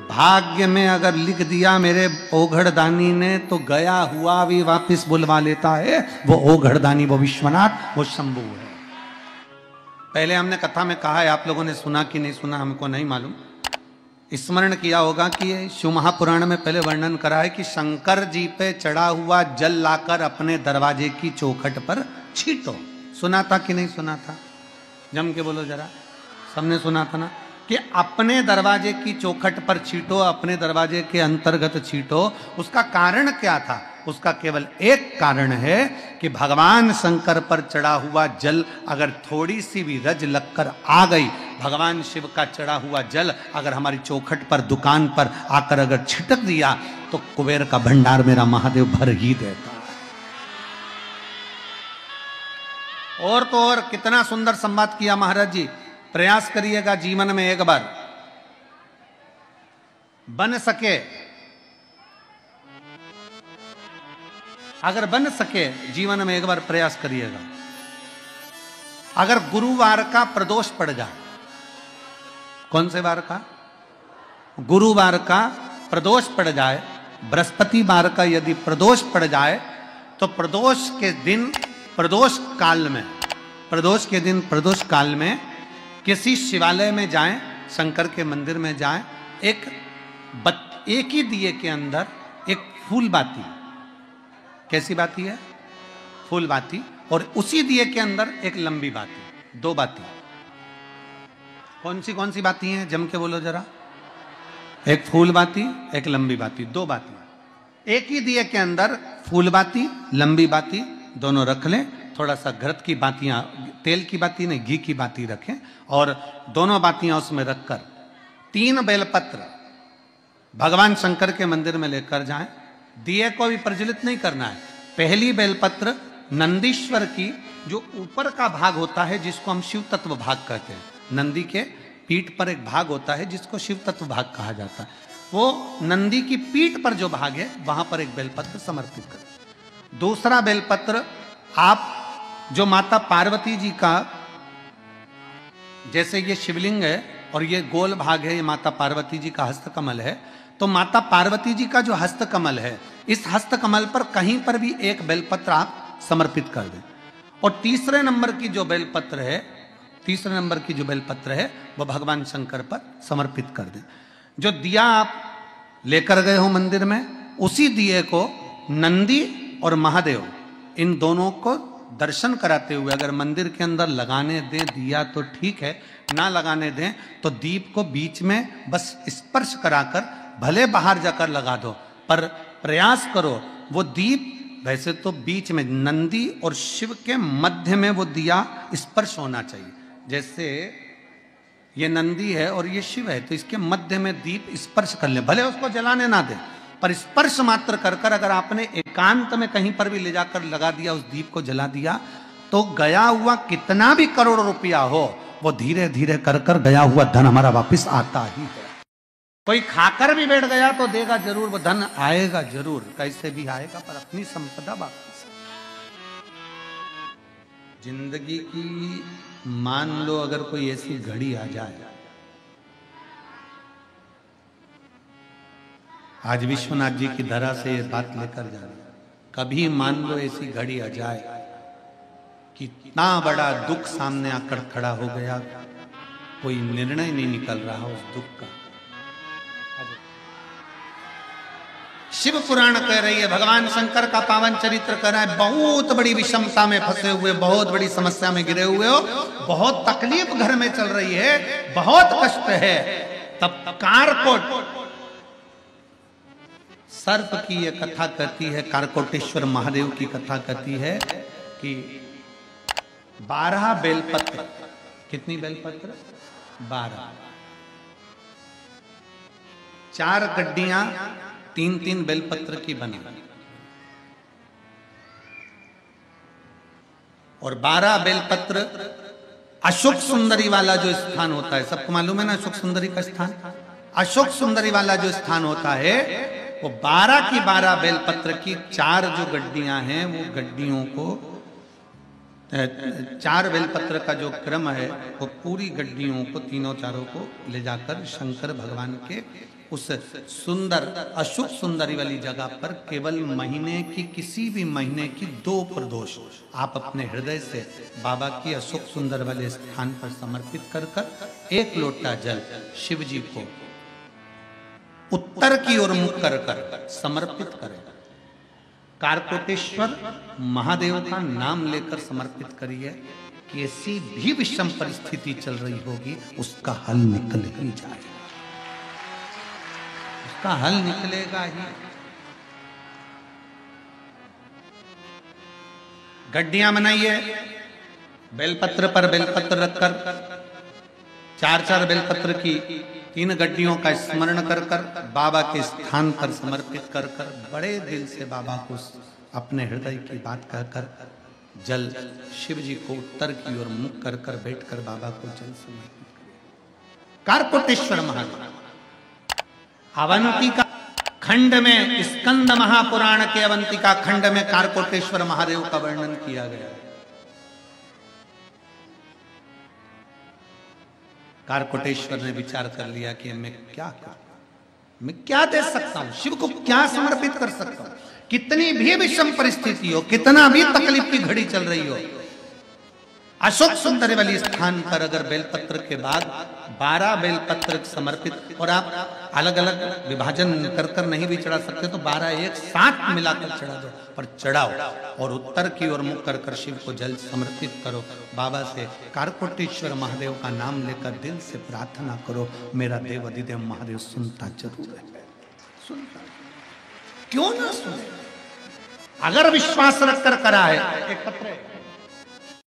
भाग्य में अगर लिख दिया मेरे ओघड़दानी ने तो गया हुआ भी वापस बुलवा लेता है। वो ओघड़दानी, वो विश्वनाथ, वो शंभू है। पहले हमने कथा में कहा है, आप लोगों ने सुना कि नहीं सुना हमको नहीं मालूम, स्मरण किया होगा कि शिव महापुराण में पहले वर्णन करा है कि शंकर जी पे चढ़ा हुआ जल लाकर अपने दरवाजे की चौखट पर छींटो। सुना था कि नहीं सुना था? जम के बोलो जरा, सबने सुना था ना कि अपने दरवाजे की चौखट पर छींटो, अपने दरवाजे के अंतर्गत छींटो। उसका कारण क्या था? उसका केवल एक कारण है कि भगवान शंकर पर चढ़ा हुआ जल अगर थोड़ी सी भी रज लगकर आ गई, भगवान शिव का चढ़ा हुआ जल अगर हमारी चौखट पर, दुकान पर आकर अगर छिटक दिया तो कुबेर का भंडार मेरा महादेव भर ही देता। और तो और कितना सुंदर संवाद किया महाराज जी। प्रयास करिएगा जीवन में एक बार, बन सके, अगर बन सके जीवन में एक बार प्रयास करिएगा। अगर गुरुवार का प्रदोष पड़ जाए, कौन से वार का? गुरुवार का प्रदोष पड़ जाए, बृहस्पतिवार का यदि प्रदोष पड़ जाए तो प्रदोष के दिन, प्रदोष काल में, प्रदोष के दिन, प्रदोष काल में किसी शिवालय में जाएं, शंकर के मंदिर में जाएं, एक ही दिए के अंदर एक फूल बाती, कैसी बाती है? फूल बाती, और उसी दिए के अंदर एक लंबी बाती, दो बाती। कौन सी बाती हैं? जम के बोलो जरा। एक फूल बाती, एक लंबी बाती, दो बाती। एक ही दिए के अंदर फूल बाती, लंबी बाती दोनों रख लें। थोड़ा सा घृत की बातियां, तेल की बाती नहीं, घी की बाती रखें, और दोनों बातियां उसमें रखकर 3 बेलपत्र भगवान शंकर के मंदिर में लेकर जाएं। दिए को भी प्रज्वलित नहीं करना है। पहली बेलपत्र नंदीश्वर की, जो ऊपर का भाग होता है जिसको हम शिव तत्व भाग कहते हैं, नंदी के पीठ पर एक भाग होता है जिसको शिव तत्व भाग कहा जाता है, वो नंदी की पीठ पर जो भाग है वहां पर एक बेलपत्र समर्पित करें। दूसरा बेलपत्र आप जो माता पार्वती जी का, जैसे ये शिवलिंग है और ये गोल भाग है, ये माता पार्वती जी का हस्तकमल है, तो माता पार्वती जी का जो हस्तकमल है, इस हस्तकमल पर कहीं पर भी एक बेलपत्र आप समर्पित कर दें। और तीसरे नंबर की जो बेलपत्र है, तीसरे नंबर की जो बेलपत्र है वो भगवान शंकर पर समर्पित कर दें। जो दिया आप लेकर गए हो मंदिर में, उसी दिए को नंदी और महादेव, इन दोनों को दर्शन कराते हुए अगर मंदिर के अंदर लगाने दें दिया तो ठीक है, ना लगाने दें तो दीप को बीच में बस स्पर्श कराकर भले बाहर जाकर लगा दो, पर प्रयास करो वो दीप, वैसे तो बीच में नंदी और शिव के मध्य में वो दिया स्पर्श होना चाहिए। जैसे ये नंदी है और ये शिव है, तो इसके मध्य में दीप स्पर्श कर ले, भले उसको जलाने ना दे, पर स्पर्श मात्र कर कर अगर आपने एकांत में कहीं पर भी ले जाकर लगा दिया, उस दीप को जला दिया, तो गया हुआ कितना भी करोड़ रुपया हो, वो धीरे धीरे कर कर गया हुआ धन हमारा वापस आता ही है। कोई खाकर भी बैठ गया तो देगा जरूर, वो धन आएगा जरूर, कैसे भी आएगा, पर अपनी संपदा वापस। जिंदगी की मान लो अगर कोई ऐसी घड़ी आ जाए, आज विश्वनाथ जी की धरा से ये बात लेकर जा रहे, कभी मान लो ऐसी घड़ी आ जाए कि इतना बड़ा दुख सामने आकर खड़ा हो गया, कोई निर्णय नहीं निकल रहा उस दुख का। शिव पुराण कह रही है, भगवान शंकर का पावन चरित्र कह रहा है, बहुत बड़ी विषमता में फंसे हुए, बहुत बड़ी समस्या में गिरे हुए हो, बहुत तकलीफ घर में चल रही है, बहुत कष्ट है, तब कारकोट सर्प की यह कथा कहती है, कारकोटेश्वर महादेव की कथा कहती है कि 12 बेलपत्र, कितनी बेलपत्र? 12, 4 गड्डियां 3-3 बेलपत्र की बनी, और 12 बेलपत्र अशोक सुंदरी वाला जो स्थान होता है, सबको मालूम है ना अशोक सुंदरी का स्थान? अशोक सुंदरी वाला जो स्थान होता है, वो 12 की 12 बेलपत्र की 4 जो गड्डियां हैं, वो गड्डियों को 4 बेलपत्र का जो क्रम है वो पूरी गड्डियों को, तीनों चारों को ले जाकर शंकर भगवान के उस सुंदर अशुभ सुंदरी वाली जगह पर केवल महीने की, किसी भी महीने की 2 प्रदोष आप अपने हृदय से बाबा की अशुभ सुंदर वाले स्थान पर समर्पित कर कर 1 लोटा जल शिव जी को उत्तर की ओर मुख कर कर समर्पित करें। कारकोटेश्वर महादेव का नाम लेकर समर्पित करिए। कैसी भी विषम परिस्थिति चल रही होगी उसका हल निकल ही जाएगा, उसका हल निकलेगा ही। गड्डियां बनाइए, बेलपत्र पर बेलपत्र रखकर 4-4 बेलपत्र की 3 गड्डियों का स्मरण कर कर बाबा के स्थान पर समर्पित कर कर बड़े दिल से बाबा को अपने हृदय की बात कहकर जल शिव जी को उत्तर की ओर मुख कर कर बैठकर बाबा को जल समर्पित करें। कारकोटेश्वर महादेव अवंतिका खंड में, स्कंद महापुराण के अवंतिका खंड में कारकोटेश्वर महादेव का वर्णन किया गया है। कारकोटेश्वर ने विचार कर लिया कि मैं क्या करूं, मैं क्या दे सकता हूं, शिव को क्या समर्पित कर सकता हूं। कितनी भी विषम परिस्थिति हो, कितना भी तकलीफ की घड़ी चल रही हो, अशोक सुंदर वाली स्थान पर अगर बेलपत्र के बाद 12 बेलपत्र समर्पित, और आप अलग अलग विभाजन कर कर नहीं भी चढ़ा सकते तो 12 एक साथ मिलाकर चढ़ा दो, पर चढ़ाओ और उत्तर की ओर मुख कर कर शिव को जल समर्पित करो। बाबा से कारकोटेश्वर महादेव का नाम लेकर दिल से प्रार्थना करो, मेरा देव अधिदेव महादेव सुनता जरूर है, सुनता क्यों ना सुने। अगर विश्वास रखकर करा है, एक पत्र